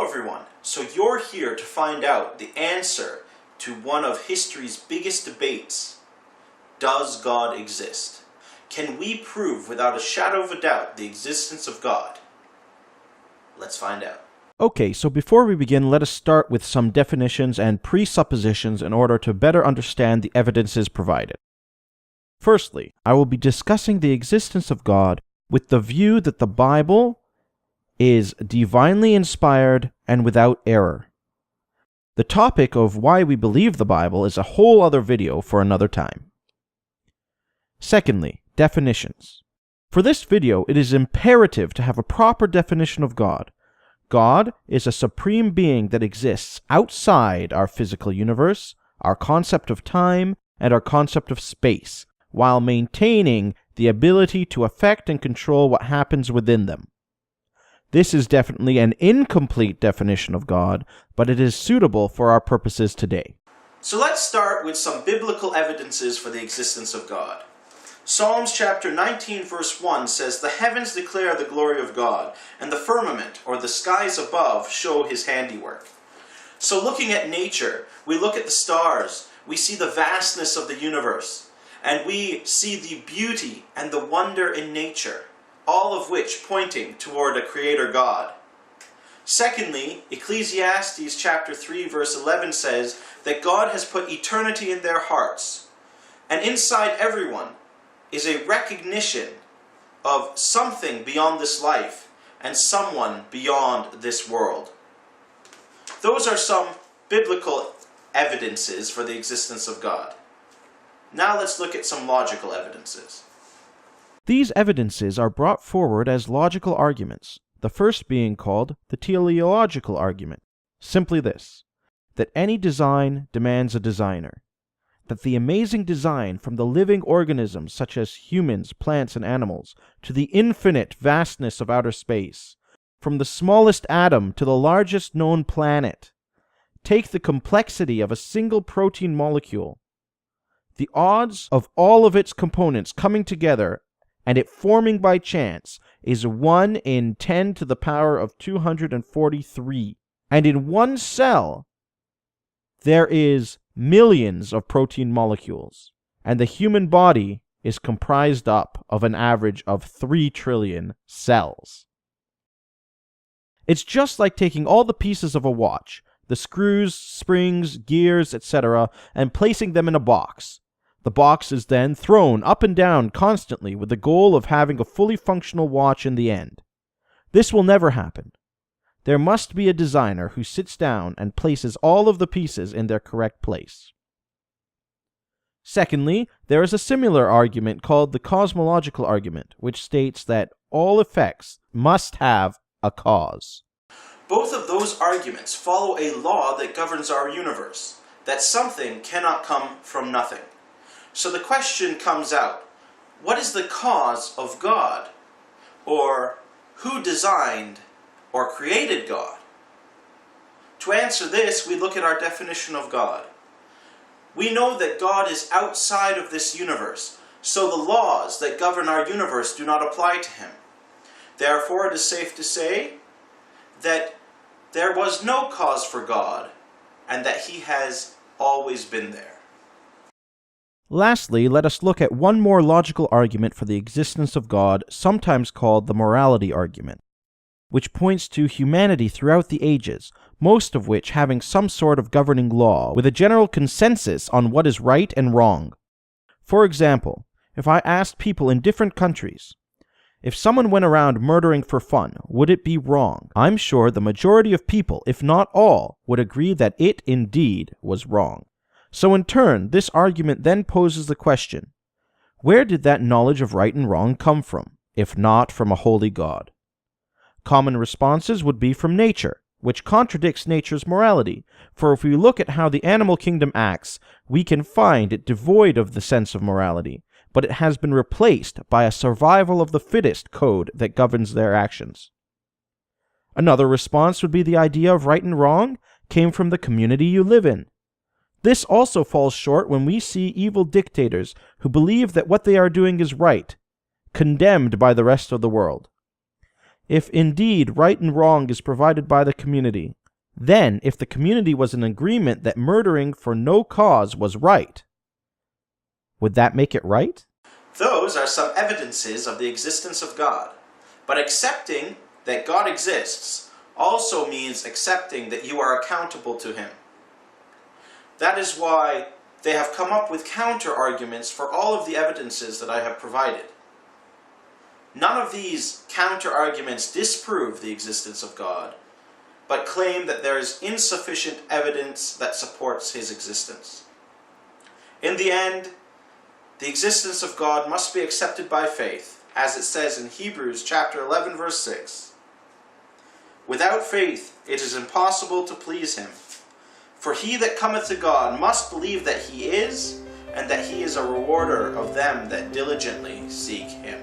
everyone. So you're here to find out the answer to one of history's biggest debates. Does God exist? Can we prove without a shadow of a doubt the existence of God? Let's find out. Okay, so before we begin, let us start with some definitions and presuppositions in order to better understand the evidences provided. Firstly, I will be discussing the existence of God with the view that the Bible is divinely inspired and without error. The topic of why we believe the Bible is a whole other video for another time. Secondly, definitions. For this video, it is imperative to have a proper definition of God. God is a supreme being that exists outside our physical universe, our concept of time, and our concept of space, while maintaining the ability to affect and control what happens within them. This is definitely an incomplete definition of God, but it is suitable for our purposes today. So let's start with some biblical evidences for the existence of God. Psalms chapter 19 verse 1 says, "The heavens declare the glory of God, and the firmament, or the skies above, show his handiwork." So looking at nature, we look at the stars, we see the vastness of the universe, and we see the beauty and the wonder in nature, all of which pointing toward a creator God. Secondly, Ecclesiastes chapter 3 verse 11 says that God has put eternity in their hearts, and inside everyone is a recognition of something beyond this life and someone beyond this world. Those are some biblical evidences for the existence of God. Now let's look at some logical evidences. These evidences are brought forward as logical arguments, the first being called the teleological argument. Simply this, that any design demands a designer, that the amazing design from the living organisms such as humans, plants, and animals, to the infinite vastness of outer space, from the smallest atom to the largest known planet, take the complexity of a single protein molecule, the odds of all of its components coming together and it forming by chance is 1 in 10 to the power of 243. And in one cell, there is millions of protein molecules. And the human body is comprised up of an average of 3 trillion cells. It's just like taking all the pieces of a watch, the screws, springs, gears, etc., and placing them in a box. The box is then thrown up and down constantly with the goal of having a fully functional watch in the end. This will never happen. There must be a designer who sits down and places all of the pieces in their correct place. Secondly, there is a similar argument called the cosmological argument, which states that all effects must have a cause. Both of those arguments follow a law that governs our universe, that something cannot come from nothing. So the question comes out, what is the cause of God? Or who designed or created God? To answer this, we look at our definition of God. We know that God is outside of this universe, so the laws that govern our universe do not apply to him. Therefore, it is safe to say that there was no cause for God, and that he has always been there. Lastly, let us look at one more logical argument for the existence of God, sometimes called the morality argument, which points to humanity throughout the ages, most of which having some sort of governing law, with a general consensus on what is right and wrong. For example, if I asked people in different countries, if someone went around murdering for fun, would it be wrong? I'm sure the majority of people, if not all, would agree that it indeed was wrong. So in turn, this argument then poses the question, where did that knowledge of right and wrong come from, if not from a holy God? Common responses would be from nature, which contradicts nature's morality, for if we look at how the animal kingdom acts, we can find it devoid of the sense of morality, but it has been replaced by a survival of the fittest code that governs their actions. Another response would be the idea of right and wrong came from the community you live in. This also falls short when we see evil dictators who believe that what they are doing is right, condemned by the rest of the world. If indeed right and wrong is provided by the community, then if the community was in agreement that murdering for no cause was right, would that make it right? Those are some evidences of the existence of God. But accepting that God exists also means accepting that you are accountable to Him. That is why they have come up with counter-arguments for all of the evidences that I have provided. None of these counter-arguments disprove the existence of God, but claim that there is insufficient evidence that supports His existence. In the end, the existence of God must be accepted by faith, as it says in Hebrews chapter 11, verse 6. Without faith it is impossible to please Him. For he that cometh to God must believe that He is, and that He is a rewarder of them that diligently seek Him.